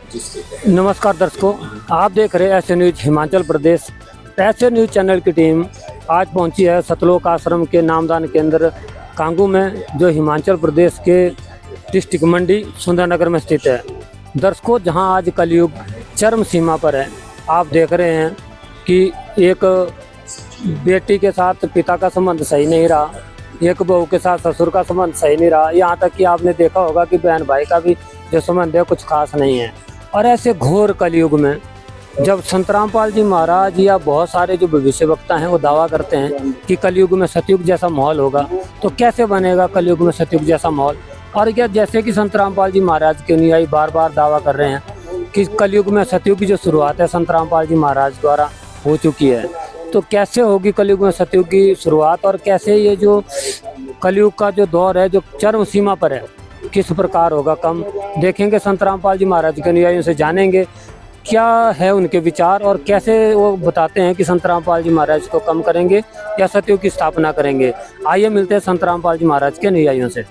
नमस्कार दर्शकों, आप देख रहे हैं ऐसे न्यूज हिमाचल प्रदेश। ऐसे न्यूज चैनल की टीम आज पहुंची है सतलोक आश्रम के नामदान केंद्र कांगू में, जो हिमाचल प्रदेश के डिस्ट्रिक्ट मंडी सुंदरनगर में स्थित है। दर्शकों, जहां आज कलयुग चरम सीमा पर है। आप देख रहे हैं कि एक बेटी के साथ पिता का संबंध सही नहीं रहा, एक बहू के साथ ससुर का संबंध सही नहीं रहा, यहाँ तक कि आपने देखा होगा कि बहन भाई का भी जो संबंध है कुछ खास नहीं है। और ऐसे घोर कलयुग में जब संत रामपाल जी महाराज या बहुत सारे जो भविष्य वक्ता हैं वो दावा करते हैं कि कलयुग में सतयुग जैसा माहौल होगा, तो कैसे बनेगा कलयुग में सतयुग जैसा माहौल। और क्या, जैसे कि संत रामपाल जी महाराज के अनुयायी बार बार दावा कर रहे हैं कि कलयुग में सतयुग की जो शुरुआत है संत रामपाल जी महाराज द्वारा हो चुकी है, तो कैसे होगी कलयुग में सतयुग की शुरुआत, और कैसे ये जो कलयुग का जो दौर है जो चरम सीमा पर है किस प्रकार होगा कम। देखेंगे संत रामपाल जी महाराज के अनुयायियों से, जानेंगे क्या है उनके विचार और कैसे वो बताते हैं कि संत रामपाल जी महाराज को कम करेंगे या सतयुग की स्थापना करेंगे। आइए मिलते हैं संत रामपाल जी महाराज के अनुयायियों से।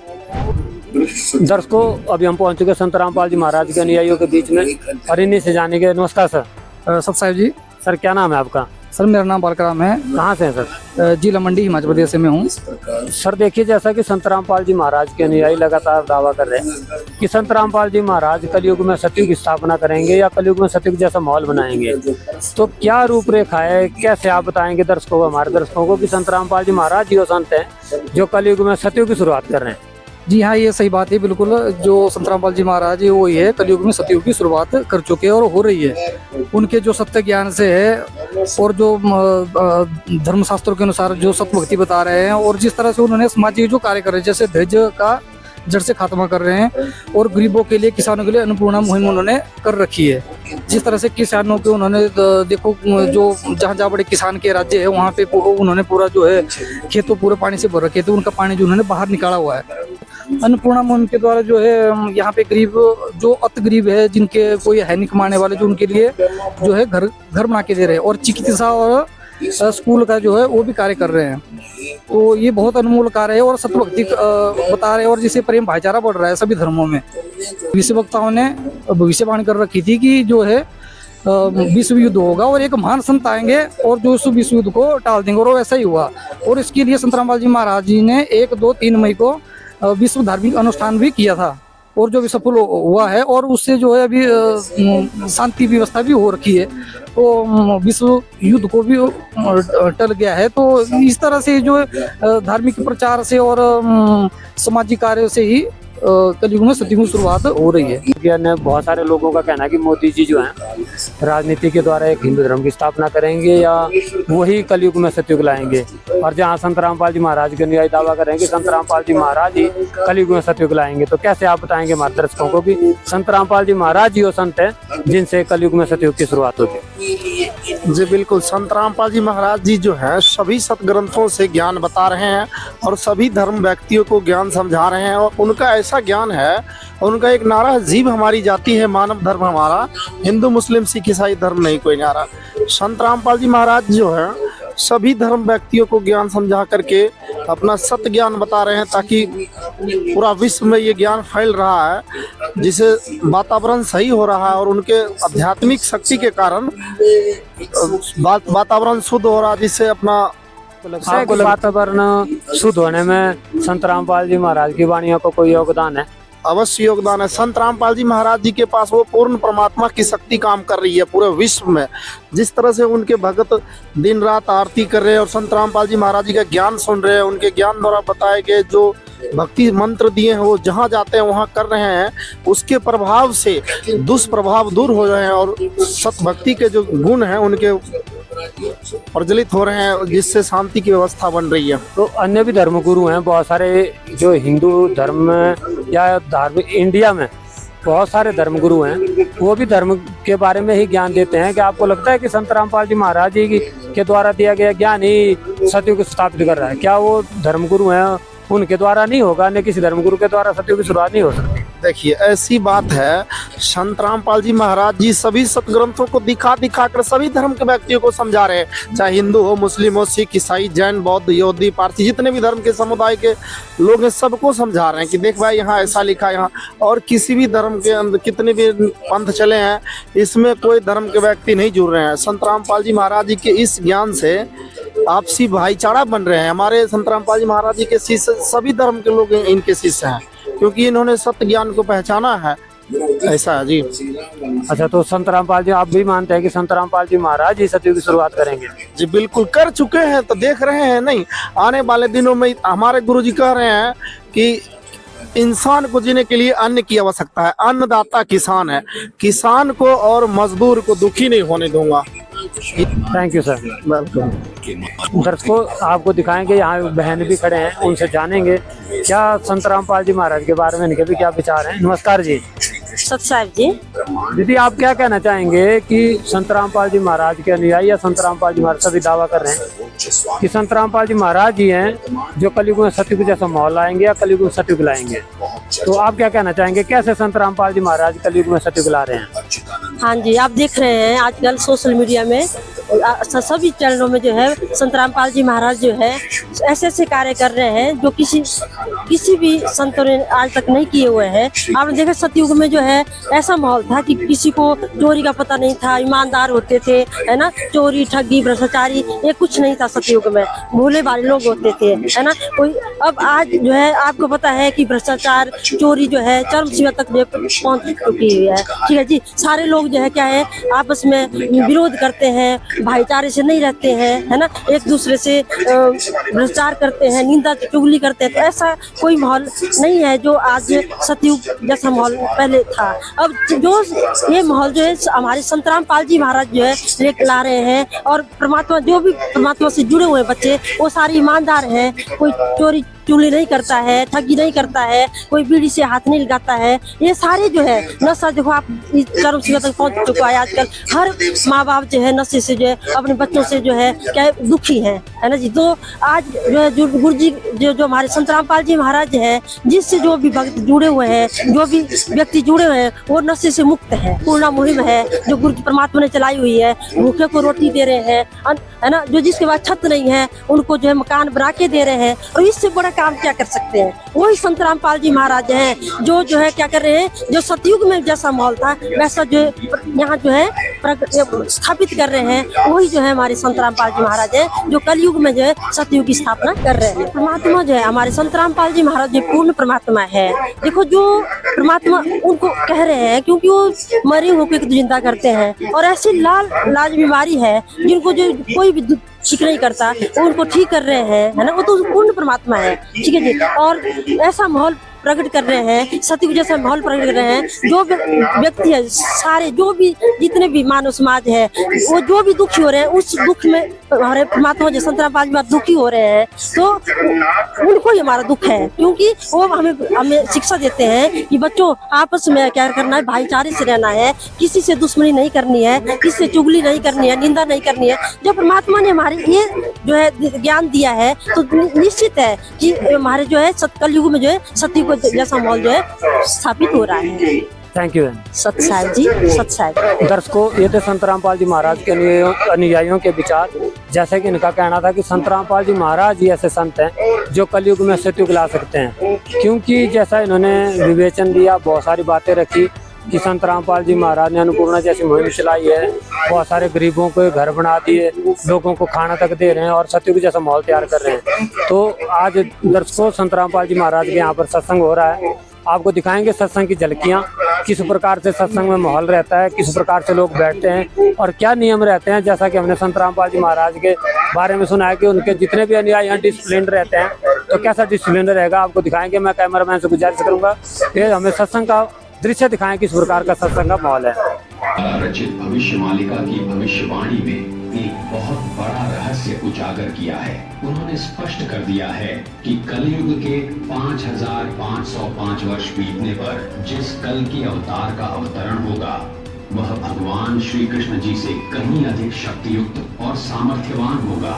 दर्शकों, अभी हम पहुंच चुके संत रामपाल जी महाराज के अनुयायियों के बीच में और इन्हीं से जानेंगे। नमस्कार सर। सत साहिब जी। सर, क्या नाम है आपका? सर, मेरा नाम बालकराम है। कहाँ से हैं सर? जिला मंडी हिमाचल प्रदेश से मैं हूँ। सर देखिए, जैसा कि संत रामपाल जी महाराज के अनुयायी लगातार दावा कर रहे हैं कि संत रामपाल जी महाराज कलयुग में सतयुग की स्थापना करेंगे या कलयुग में सतयुग जैसा माहौल बनाएंगे, तो क्या रूपरेखा है, कैसे आप बताएंगे दर्शकों को, हमारे दर्शकों को, कि संत रामपाल जी महाराज जो संत हैं जो कलयुग में सतयुग की शुरुआत कर रहे हैं? जी हाँ, ये सही बात है बिल्कुल। जो संत रामपाल जी महाराज है वो ये कलयुग में सतयुग की शुरुआत कर चुके हैं और हो रही है। उनके जो सत्य ज्ञान से है और जो धर्मशास्त्रों के अनुसार जो सत्य भक्ति बता रहे हैं और जिस तरह से उन्होंने सामाजिक जो कार्य कर रहे हैं, जैसे दहेज का जड़ से खात्मा कर रहे हैं और गरीबों के लिए, किसानों के लिए अन्नपूर्णा मुहिम उन्होंने कर रखी है। जिस तरह से किसानों के उन्होंने देखो, जो जहाँ जहाँ बड़े किसान के राज्य है वहाँ पे उन्होंने पूरा जो है खेतों पूरे पानी से भर रखे थे, उनका पानी जो उन्होंने बाहर निकाला हुआ है। अन्नपूर्णा मुहिम के द्वारा जो है यहाँ पे गरीब, जो अति गरीब है, जिनके कोई है नहीं कमाने वाले, जो उनके लिए जो है घर बना के दे रहे हैं और चिकित्सा और स्कूल का जो है वो भी कार्य कर रहे हैं। तो ये बहुत अनमोल कार्य है और सत्यभक्ति बता रहे हैं और जिससे प्रेम भाईचारा बढ़ रहा है सभी धर्मों में। विश्व वक्ताओं ने भविष्यवाणी कर रखी थी कि जो है विश्व युद्ध होगा और एक महान संत आएंगे और जो इस विश्व युद्ध को टाल देंगे, और वैसा ही हुआ। और इसके लिए संत रामपाल जी महाराज जी ने 1, 2, 3 मई को विश्व धार्मिक अनुष्ठान भी किया था और जो भी सफल हुआ है, और उससे जो है अभी शांति व्यवस्था भी हो रखी है, तो विश्व युद्ध को भी टल गया है। तो इस तरह से जो धार्मिक प्रचार से और सामाजिक कार्य से ही कलयुग में सतयुग की शुरुआत हो रही है। बहुत सारे लोगों का कहना है कि मोदी जी जो हैं राजनीति के द्वारा एक हिंदू धर्म की स्थापना करेंगे या वही कलयुग में सतयुग लाएंगे, और जहां संत रामपाल जी महाराज के अनुयायी दावा करेंगे कि संत रामपाल जी महाराज ही कलयुग में सतयुग लाएंगे, तो कैसे आप बताएंगे हमारे दर्शकों को कि संत रामपाल जी महाराज जी वो संत हैं जिनसे कलयुग में सतयुग की शुरुआत होती है? जी बिल्कुल, संत रामपाल जी महाराज जी जो हैं सभी सतग्रंथों से ज्ञान बता रहे हैं और सभी धर्म व्यक्तियों को ज्ञान समझा रहे हैं। और उनका ऐसा ज्ञान है, उनका एक नारा है, जीव हमारी जाति है, मानव धर्म हमारा, हिंदू मुस्लिम सिख ईसाई धर्म नहीं कोई नारा। संत रामपाल जी महाराज जो है सभी धर्म व्यक्तियों को ज्ञान समझा करके अपना सत्य ज्ञान बता रहे हैं, ताकि पूरा विश्व में ये ज्ञान फैल रहा है, जिससे वातावरण सही हो रहा है और उनके आध्यात्मिक शक्ति के कारण वातावरण शुद्ध हो रहा है, जिससे अपना वातावरण शुद्ध होने में संत रामपाल जी महाराज की वाणियों को कोई योगदान है? अवश्य योगदान है। संत रामपाल जी महाराज जी के पास वो पूर्ण परमात्मा की शक्ति काम कर रही है पूरे विश्व में। जिस तरह से उनके भगत दिन रात आरती कर रहे हैं और संत रामपाल जी महाराज जी का ज्ञान सुन रहे हैं, उनके ज्ञान द्वारा बताए गए जो भक्ति मंत्र दिए हैं वो जहाँ जाते हैं वहाँ कर रहे हैं, उसके प्रभाव से दुष्प्रभाव दूर हो रहे हैं और सत भक्ति के जो गुण हैं उनके प्रज्वलित हो रहे हैं, जिससे शांति की व्यवस्था बन रही है। तो अन्य भी धर्मगुरु हैं बहुत सारे, जो हिंदू धर्म में या धार्मिक इंडिया में बहुत सारे धर्मगुरु हैं, वो भी धर्म के बारे में ही ज्ञान देते हैं। कि आपको लगता है कि संत रामपाल जी महाराज जी के द्वारा दिया गया ज्ञान ही सतयुग स्थापित कर रहा है? क्या वो धर्मगुरु हैं, उनके द्वारा नहीं होगा, अन्य किसी धर्मगुरु के द्वारा सतयुग की शुरुआत नहीं हो सकती? देखिए ऐसी बात है, संत रामपाल जी महाराज जी सभी सतग्रंथों को दिखा दिखा कर सभी धर्म के व्यक्तियों को समझा रहे हैं, चाहे हिंदू हो, मुस्लिम हो, सिख, ईसाई, जैन, बौद्ध, यहूदी, पारसी, जितने भी धर्म के समुदाय के लोग हैं सबको समझा रहे हैं कि देख भाई यहाँ ऐसा लिखा है यहाँ। और किसी भी धर्म के अंदर कितने भी पंथ चले हैं, इसमें कोई धर्म के व्यक्ति नहीं जुड़ रहे हैं। संत रामपाल जी महाराज जी के इस ज्ञान से आपसी भाईचारा बन रहे हैं। हमारे संत रामपाल जी महाराज जी के शिष्य सभी धर्म के लोग इनके शिष्य हैं, क्योंकि इन्होंने सत्य ज्ञान को पहचाना है। ऐसा है जी। अच्छा, तो संत रामपाल जी आप भी मानते हैं कि संत रामपाल जी महाराज ही सतयुग की शुरुआत करेंगे? जी बिल्कुल, कर चुके हैं, तो देख रहे हैं नहीं, आने वाले दिनों में हमारे गुरु जी कह रहे हैं कि इंसान को जीने के लिए अन्न की आवश्यकता है, अन्नदाता किसान है, किसान को और मजदूर को दुखी नहीं होने दूंगा। Thank you sir. वेलकम। दर्शकों आपको दिखाएंगे, यहाँ बहन भी खड़े हैं, उनसे जानेंगे क्या संत रामपाल जी महाराज के बारे में इनके भी क्या विचार हैं। नमस्कार जी। सत साहब जी। दीदी आप क्या कहना चाहेंगे कि संत रामपाल जी महाराज के अनुयायी या संत रामपाल जी महाराज सभी दावा कर रहे हैं कि संत रामपाल जी महाराज ही हैं जो कलयुग में सतयुग जैसा माहौल लाएंगे या कलयुग में सतयुग लाएंगे, तो आप क्या कहना चाहेंगे, कैसे संत रामपाल जी महाराज कलयुग में सतयुग ला रहे हैं? हाँ जी, आप देख रहे हैं आजकल सोशल मीडिया में सभी चैनलों में जो है संत रामपाल जी महाराज जो है ऐसे ऐसे कार्य कर रहे हैं जो किसी भी संतों ने आज तक नहीं किए हुए हैं। आपने देखा सतयुग में जो है ऐसा माहौल था कि किसी को चोरी का पता नहीं था, ईमानदार होते थे, है ना, चोरी ठगी भ्रष्टाचारी ये कुछ नहीं था सतयुग में, भोले भाले लोग होते थे, है ना। कोई अब आज जो है आपको पता है कि भ्रष्टाचार चोरी जो है चरम सीमा तक पहुंच चुकी है। ठीक है जी, सारे लोग जो है क्या है आपस में विरोध करते हैं, भाईचारे से नहीं रहते हैं, है ना, एक दूसरे से भ्रष्टाचार करते हैं, निंदा चुगली करते हैं। तो ऐसा कोई माहौल नहीं है जो आज सतयुग जैसा माहौल पहले था। अब जो ये माहौल जो है हमारे संत रामपाल जी महाराज जो है लेकर ला रहे हैं, और परमात्मा जो भी परमात्मा से जुड़े हुए बच्चे वो सारे ईमानदार हैं, कोई चोरी चुगली नहीं करता है, ठगी नहीं करता है, कोई बीड़ी से हाथ नहीं लगाता है। ये सारे जो है नशा देखो आप चरम सीमा तक पहुंच चुका है। आजकल हर माँ बाप जो है नशे से जो है अपने बच्चों से जो है क्या दुखी है ना जी। तो आज जो है गुरु जी जो हमारे संत रामपाल जी महाराज है, जिससे जो भी भक्त जुड़े हुए हैं, जो भी व्यक्ति जुड़े हुए हैं वो नशे से मुक्त है। पूर्ण मुहिम है जो गुरु परमात्मा ने चलाई हुई है, भूखे को रोटी दे रहे हैं, है ना, जो जिसके पास छत नहीं है उनको जो है मकान बना के दे रहे हैं। और इससे बड़ा काम क्या कर सकते हैं? वही संत रामपाल जी महाराज हैं जो है क्या कर रहे हैं, जो सतयुग में जैसा माहौल था वैसा जो यहाँ जो है स्थापित कर रहे हैं। वही जो है हमारे संत रामपाल जी महाराज है जो कलयुग में जो है सतयुग की स्थापना कर रहे हैं। परमात्मा जो है हमारे संत रामपाल जी महाराज जो पूर्ण परमात्मा है। देखो जो परमात्मा उनको कह रहे हैं क्योंकि वो मरे होकर जिंदा करते हैं, और ऐसी लाज बीमारी है जिनको जो कोई भी ठीक नहीं करता उनको ठीक कर रहे हैं, है ना, वो तो पूर्ण परमात्मा है। ठीक है जी, और ऐसा माहौल प्रकट कर रहे हैं, सतयुग जैसा माहौल प्रकट कर रहे हैं। जो व्यक्ति है सारे जो भी जितने भी मानव समाज है वो जो भी दुखी हो रहे हैं उस दुख में हमारे परमात्मा जो संत रामपाल जी दुखी हो रहे हैं, तो उनको ही हमारा दुख है, क्योंकि वो हमें शिक्षा देते हैं कि बच्चों आपस में क्या करना है, भाईचारे से रहना है, किसी से दुश्मनी नहीं करनी है, किसी से चुगली नहीं करनी है, निंदा नहीं करनी है। जब परमात्मा ने हमारे ये जो है ज्ञान दिया है तो निश्चित है कि हमारे जो है कलयुग में जो है सतयुग जैसा माहौल जो है स्थापित हो रहा है। थैंक यू सत साहिब जी। सत साहिब। दर्शकों ये थे संत रामपाल जी महाराज के अनुयायियों के विचार। जैसे कि इनका कहना था कि संत रामपाल जी महाराज ही ऐसे संत हैं जो कलयुग में सतयुग ला सकते हैं, क्योंकि जैसा इन्होंने विवेचन दिया, बहुत सारी बातें रखी कि संत रामपाल जी महाराज ने अन्नपूर्णा जैसी मुहिम चलाई है, बहुत सारे गरीबों को घर बना दिए, लोगों को खाना तक दे रहे हैं और सतयुग जैसा माहौल तैयार कर रहे हैं। तो आज दर्शकों संत रामपाल जी महाराज के यहाँ पर सत्संग हो रहा है, आपको दिखाएंगे सत्संग की झलकियाँ, किस प्रकार से सत्संग में माहौल रहता है, किस प्रकार से लोग बैठते हैं और क्या नियम रहते हैं। जैसा कि हमने संत रामपाल जी महाराज के बारे में सुना है कि उनके जितने भी अनुयायी यहाँ डिसिप्लिन रहते हैं, तो कैसा डिसिप्लिन रहेगा आपको दिखाएंगे। मैं कैमरामैन से गुजारिश करूंगा कि हमें सत्संग का दृश्य दिखाएं, किस प्रकार का सत्संग का माहौल है। रचित भविष्यमालिका की भविष्यवाणी में एक बहुत बड़ा रहस्य उजागर किया है। उन्होंने स्पष्ट कर दिया है कि कलयुग के 5505 वर्ष बीतने पर जिस कल की अवतार का अवतरण होगा वह भगवान श्री कृष्ण जी से कहीं अधिक शक्तियुक्त और सामर्थ्यवान होगा।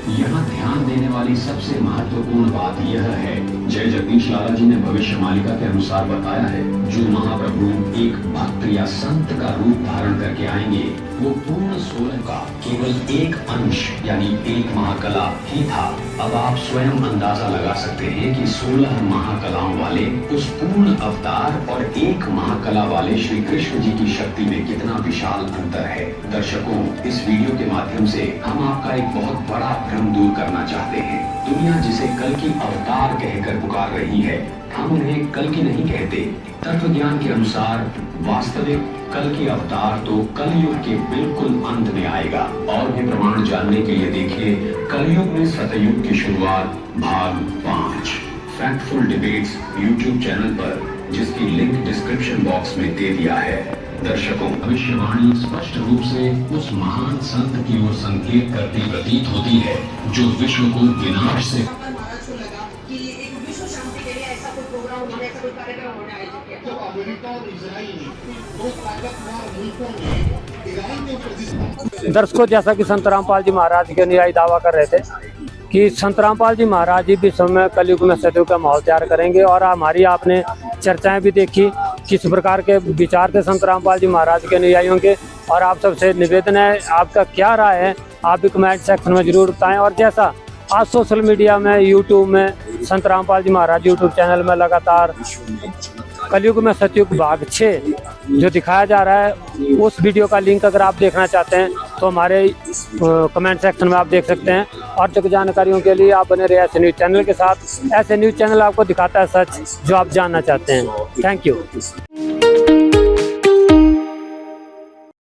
यहाँ ध्यान देने वाली सबसे महत्वपूर्ण बात यह है, जय जगदीश लाला जी ने भविष्य मालिका के अनुसार बताया है, जो महाप्रभु एक भक्त या संत का रूप धारण करके आएंगे, वो पूर्ण 16 का केवल एक अंश यानी एक महाकला ही था। अब आप स्वयं अंदाजा लगा सकते हैं कि 16 महाकलाओं वाले उस पूर्ण अवतार और एक महाकला वाले श्री कृष्ण जी की शक्ति में कितना विशाल अंतर है। दर्शकों, इस वीडियो के माध्यम से हम आपका एक बहुत बड़ा भ्रम दूर करना चाहते हैं। दुनिया जिसे कल की अवतार कहकर पुकार रही है, हम उन्हें कल की नहीं कहते। तत्व ज्ञान के अनुसार वास्तविक कल की अवतार तो कलयुग के बिल्कुल अंत में आएगा। और भी प्रमाण जानने के लिए देखिए कलयुग में सतयुग की शुरुआत भाग 5 फैक्टफुल डिबेट्स यूट्यूब चैनल पर, जिसकी लिंक डिस्क्रिप्शन बॉक्स में दे दिया है। दर्शकों, भविष्यवाणी स्पष्ट रूप से उस महान संत की ओर संकेत करती प्रतीत होती है जो विश्व को विनाश से दर्शकों, जैसा कि संत रामपाल जी महाराज के अनुयायी दावा कर रहे थे कि संत रामपाल जी महाराज जी विश्व में कलयुग में सतयुग का माहौल तैयार करेंगे, और हमारी आपने चर्चाएं भी देखी किस प्रकार के विचार थे संत रामपाल जी महाराज के अनुयायियों के। और आप सबसे निवेदन है, आपका क्या राय है आप भी कमेंट सेक्शन में जरूर बताएं। और जैसा आज सोशल मीडिया में, यूट्यूब में संत रामपाल जी महाराज यूट्यूब चैनल में लगातार कलयुग में सतयुग भाग 6 जो दिखाया जा रहा है, उस वीडियो का लिंक अगर आप देखना चाहते हैं तो हमारे कमेंट सेक्शन में आप देख सकते हैं। और जो जानकारियों के लिए आप बने रहे ऐसे न्यूज़ चैनल के साथ। ऐसे न्यूज़ चैनल आपको दिखाता है सच जो आप जानना चाहते हैं। Thank you.